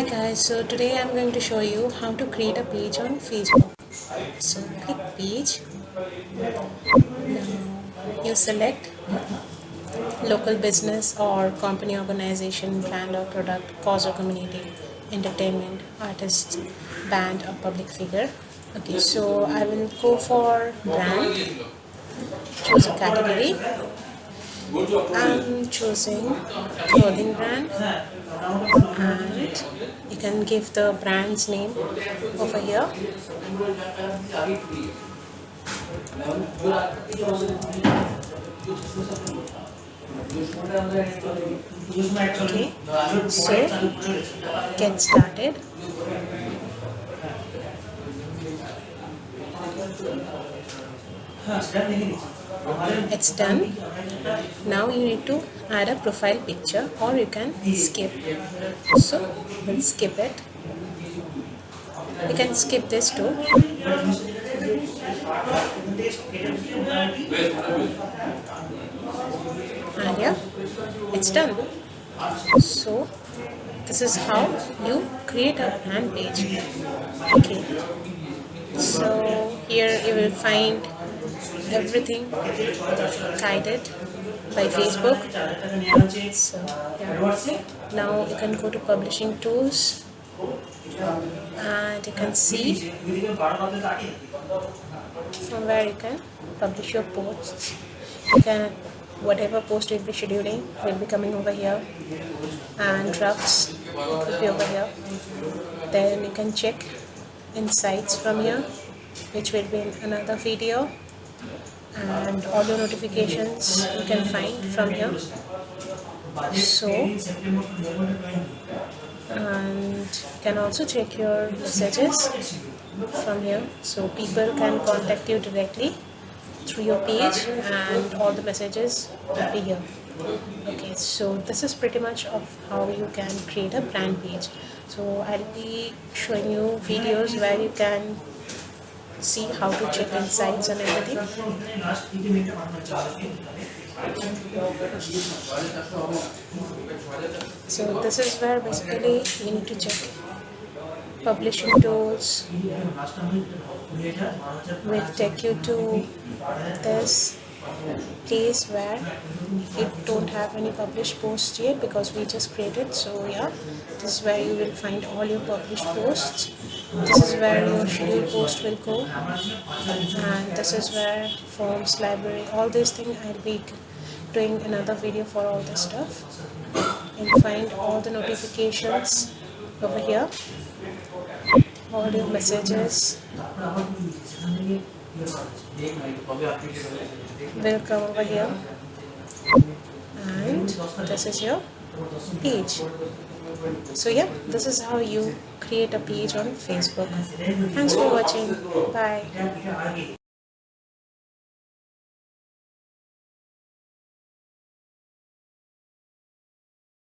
Guys, so today I'm going to show you how to create a page on Facebook. So click page. Now you select local business or company, organization, brand or product, cause or community, entertainment, artist, band or public figure. Okay, so I will go for brand, choose a category. I'm choosing clothing brand, and you can give the brand's name over here. Okay, so get started. It's done. Now you need to add a profile picture, or you can skip. So we'll skip it. You can skip this too. And yeah, it's done. So this is how you create a brand page. Okay, so here you will find everything guided by Facebook. So yeah. Now you can go to publishing tools and you can see from where you can publish your posts. You can, whatever post you'll be scheduling will be coming over here, and drafts will be over here. Then you can check insights from here, which will be in another video, and audio notifications you can find from here. So, and you can also check your messages from here, so people can contact you directly through your page, and all the messages will be here. Okay, so this is pretty much of how you can create a brand page. So I'll be showing you videos where you can see how to check insights and everything. So this is where basically you need to check publishing tools. Will take you to this place where it don't have any published posts yet, because we just created. So yeah, this is where you will find all your published posts. This is where your scheduled post will go, and this is where forms, library, all these things I'll be doing another video for all this stuff. You'll find all the notifications over here, all your messages will come over here, and this is your page. So yeah, this is how you create a page on Facebook. Thanks for watching. Bye.